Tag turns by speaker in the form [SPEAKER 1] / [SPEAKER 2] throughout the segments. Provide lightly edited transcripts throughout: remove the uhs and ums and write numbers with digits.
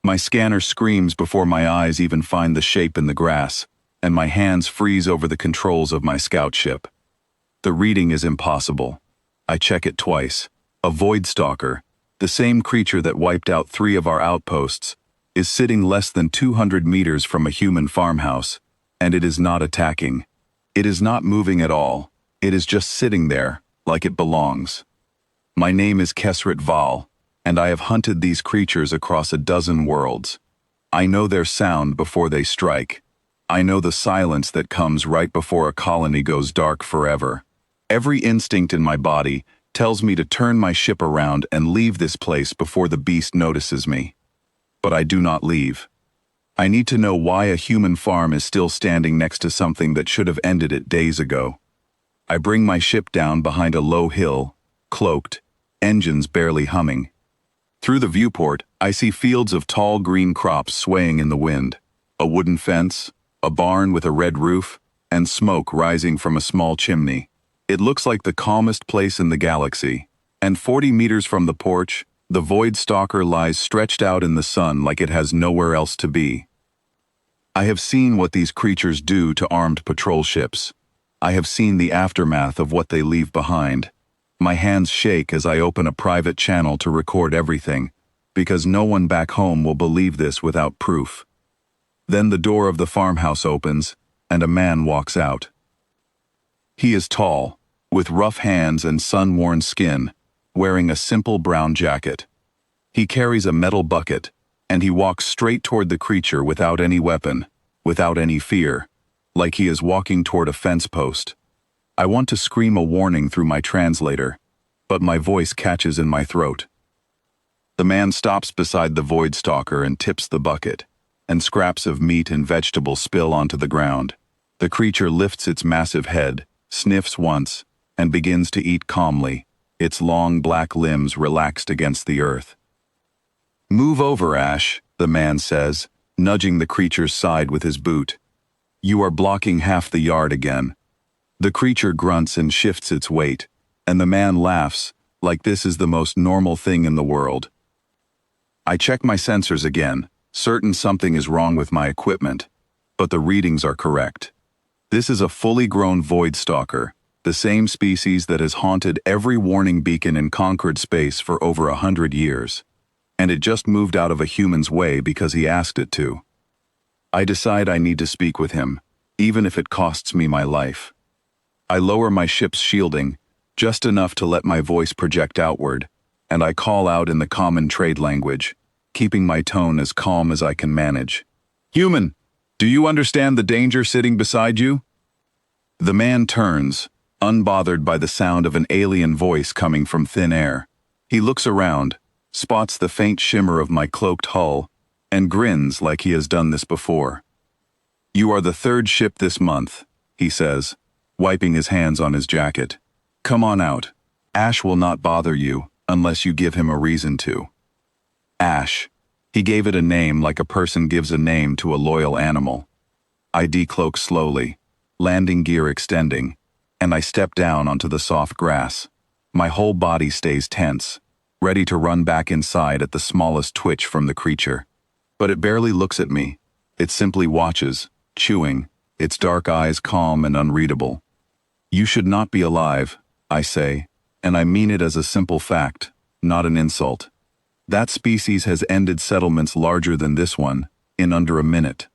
[SPEAKER 1] My scanner screams before my eyes even find the shape in the grass, and my hands freeze over the controls of my scout ship. The reading is impossible. I check it twice. A void stalker, the same creature that wiped out 3 of our outposts, is sitting less than 200 meters from a human farmhouse, and it is not attacking. It is not moving at all. It is just sitting there, like it belongs. My name is Kesrit Val, and I have hunted these creatures across a dozen worlds. I know their sound before they strike. I know the silence that comes right before a colony goes dark forever. Every instinct in my body tells me to turn my ship around and leave this place before the beast notices me. But I do not leave. I need to know why a human farm is still standing next to something that should have ended it days ago. I bring my ship down behind a low hill, cloaked, engines barely humming. Through the viewport, I see fields of tall green crops swaying in the wind, a wooden fence, a barn with a red roof, and smoke rising from a small chimney. It looks like the calmest place in the galaxy, and 40 meters from the porch, the void stalker lies stretched out in the sun like it has nowhere else to be. I have seen what these creatures do to armed patrol ships. I have seen the aftermath of what they leave behind. My hands shake as I open a private channel to record everything, because no one back home will believe this without proof. Then the door of the farmhouse opens, and a man walks out. He is tall, with rough hands and sun-worn skin, wearing a simple brown jacket. He carries a metal bucket, and he walks straight toward the creature without any weapon, without any fear, like he is walking toward a fence post. I want to scream a warning through my translator, but my voice catches in my throat. The man stops beside the void stalker and tips the bucket, and scraps of meat and vegetables spill onto the ground. The creature lifts its massive head, sniffs once, and begins to eat calmly, its long black limbs relaxed against the earth. "Move over, Ash," the man says, nudging the creature's side with his boot. "You are blocking half the yard again." The creature grunts and shifts its weight, and the man laughs, like this is the most normal thing in the world. I check my sensors again, certain something is wrong with my equipment, but the readings are correct. This is a fully grown void stalker, the same species that has haunted every warning beacon in conquered space for over 100 years. And it just moved out of a human's way because he asked it to. I decide I need to speak with him, even if it costs me my life. I lower my ship's shielding, just enough to let my voice project outward, and I call out in the common trade language, keeping my tone as calm as I can manage. "Human, do you understand the danger sitting beside you?" The man turns, unbothered by the sound of an alien voice coming from thin air. He looks around, spots the faint shimmer of my cloaked hull, and grins like he has done this before. "You are the 3rd ship this month," he says, wiping his hands on his jacket. "Come on out. Ash will not bother you unless you give him a reason to." Ash. He gave it a name like a person gives a name to a loyal animal. I decloak slowly, landing gear extending, and I step down onto the soft grass. My whole body stays tense, ready to run back inside at the smallest twitch from the creature. But it barely looks at me. It simply watches, chewing, its dark eyes calm and unreadable. "You should not be alive," I say, and I mean it as a simple fact, not an insult. That species has ended settlements larger than this one, in under a minute.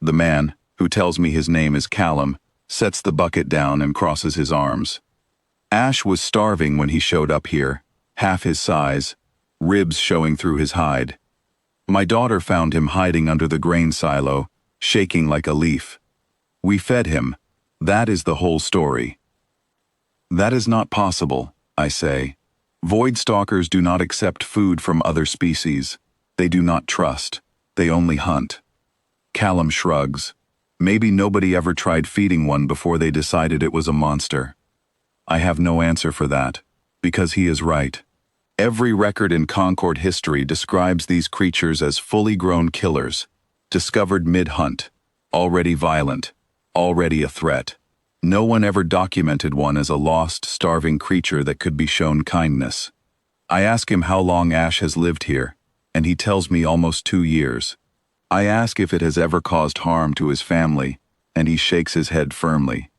[SPEAKER 1] The man, who tells me his name is Callum, sets the bucket down and crosses his arms. Ash was starving when he showed up here, half his size, ribs showing through his hide. My daughter found him hiding under the grain silo, shaking like a leaf. We fed him. That is the whole story. "That is not possible," I say. "Void stalkers do not accept food from other species. They do not trust. They only hunt." Callum shrugs. Maybe nobody ever tried feeding one before they decided it was a monster. I have no answer for that, because he is right. Every record in Concord history describes these creatures as fully grown killers, discovered mid-hunt, already violent, already a threat. No one ever documented one as a lost, starving creature that could be shown kindness. I ask him how long Ash has lived here, and he tells me almost 2 years. I ask if it has ever caused harm to his family, and he shakes his head firmly.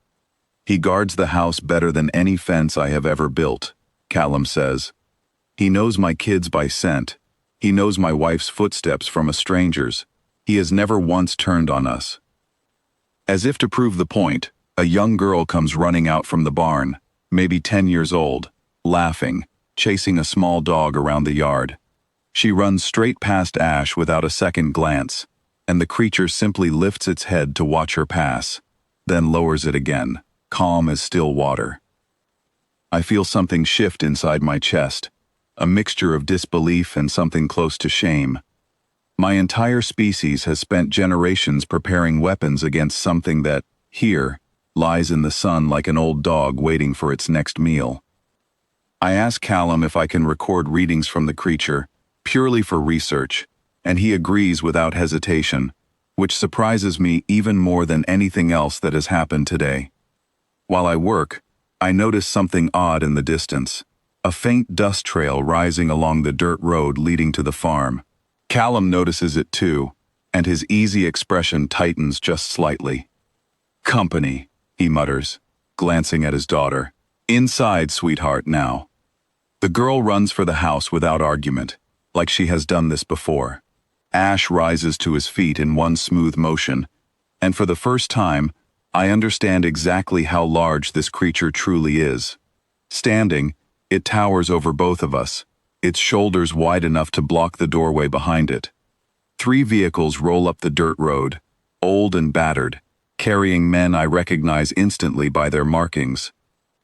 [SPEAKER 1] He guards the house better than any fence I have ever built, Callum says. He knows my kids by scent. He knows my wife's footsteps from a stranger's. He has never once turned on us. As if to prove the point, a young girl comes running out from the barn, maybe 10 years old, laughing, chasing a small dog around the yard. She runs straight past Ash without a second glance, and the creature simply lifts its head to watch her pass, then lowers it again, calm as still water. I feel something shift inside my chest, a mixture of disbelief and something close to shame. My entire species has spent generations preparing weapons against something that, here, lies in the sun like an old dog waiting for its next meal. I ask Callum if I can record readings from the creature, purely for research, and he agrees without hesitation, which surprises me even more than anything else that has happened today. While I work, I notice something odd in the distance, a faint dust trail rising along the dirt road leading to the farm. Callum notices it too, and his easy expression tightens just slightly. "Company," he mutters, glancing at his daughter. "Inside, sweetheart, now." The girl runs for the house without argument, like she has done this before. Ash rises to his feet in one smooth motion, and for the first time, I understand exactly how large this creature truly is. Standing, it towers over both of us, its shoulders wide enough to block the doorway behind it. 3 vehicles roll up the dirt road, old and battered, carrying men I recognize instantly by their markings.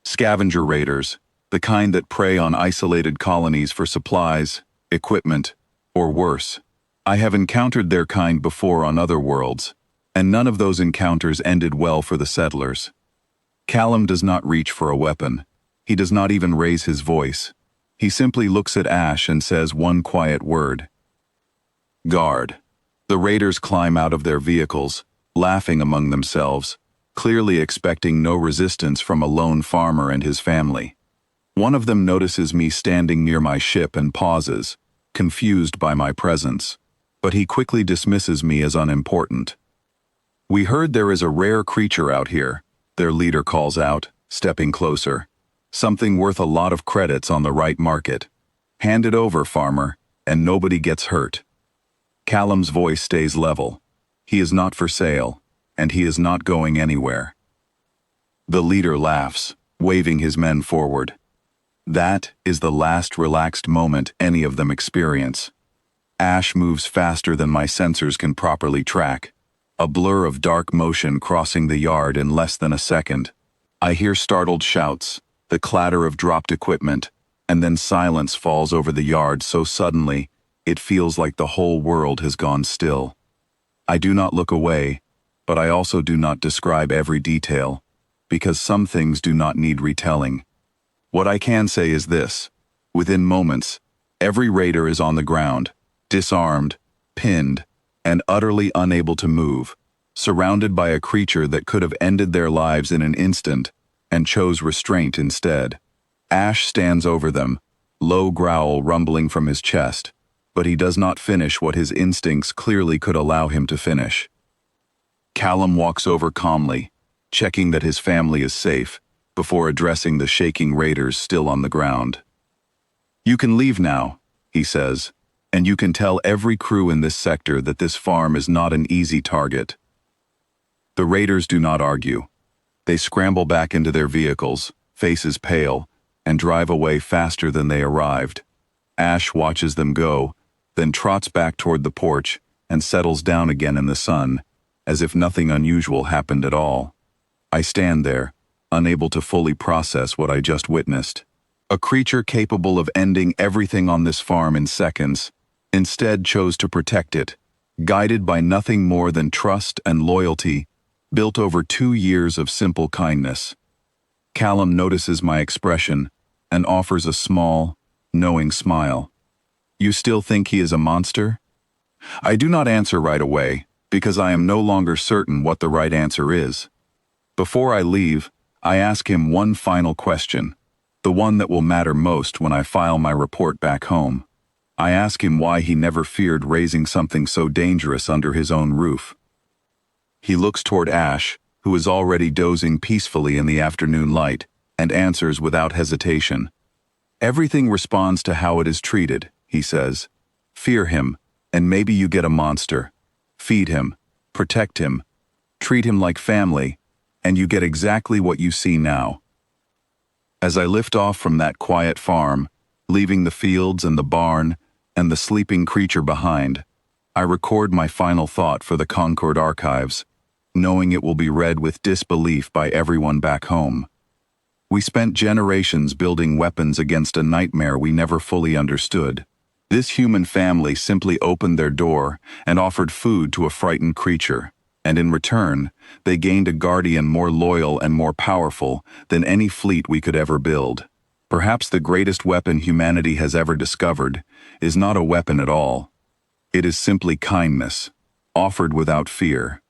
[SPEAKER 1] Scavenger raiders, the kind that prey on isolated colonies for supplies, equipment, or worse. I have encountered their kind before on other worlds, and none of those encounters ended well for the settlers. Callum does not reach for a weapon. He does not even raise his voice. He simply looks at Ash and says one quiet word. "Guard." The raiders climb out of their vehicles, laughing among themselves, clearly expecting no resistance from a lone farmer and his family. One of them notices me standing near my ship and pauses, confused by my presence, but he quickly dismisses me as unimportant. "We heard there is a rare creature out here," their leader calls out, stepping closer. "Something worth a lot of credits on the right market. Hand it over, farmer, and nobody gets hurt." Callum's voice stays level. He is not for sale, and he is not going anywhere. The leader laughs, waving his men forward. That is the last relaxed moment any of them experience. Ash moves faster than my sensors can properly track, a blur of dark motion crossing the yard in less than a second. I hear startled shouts, the clatter of dropped equipment, and then silence falls over the yard so suddenly, it feels like the whole world has gone still. I do not look away, but I also do not describe every detail, because some things do not need retelling. What I can say is this: within moments, every raider is on the ground, disarmed, pinned, and utterly unable to move, surrounded by a creature that could have ended their lives in an instant, and chose restraint instead. Ash stands over them, low growl rumbling from his chest, but he does not finish what his instincts clearly could allow him to finish. Callum walks over calmly, checking that his family is safe, before addressing the shaking raiders still on the ground. "You can leave now," he says, "and you can tell every crew in this sector that this farm is not an easy target." The raiders do not argue. They scramble back into their vehicles, faces pale, and drive away faster than they arrived. Ash watches them go, then trots back toward the porch and settles down again in the sun, as if nothing unusual happened at all. I stand there, unable to fully process what I just witnessed. A creature capable of ending everything on this farm in seconds, instead chose to protect it, guided by nothing more than trust and loyalty, built over 2 years of simple kindness. Callum notices my expression and offers a small, knowing smile. "You still think he is a monster?" I do not answer right away, because I am no longer certain what the right answer is. Before I leave, I ask him one final question, the one that will matter most when I file my report back home. I ask him why he never feared raising something so dangerous under his own roof. He looks toward Ash, who is already dozing peacefully in the afternoon light, and answers without hesitation. Everything responds to how it is treated, he says. Fear him, and maybe you get a monster. Feed him, protect him, treat him like family, and you get exactly what you see now. As I lift off from that quiet farm, leaving the fields and the barn and the sleeping creature behind, I record my final thought for the Concord archives, knowing it will be read with disbelief by everyone back home. We spent generations building weapons against a nightmare we never fully understood. This human family simply opened their door and offered food to a frightened creature, and in return, they gained a guardian more loyal and more powerful than any fleet we could ever build. Perhaps the greatest weapon humanity has ever discovered is not a weapon at all. It is simply kindness, offered without fear.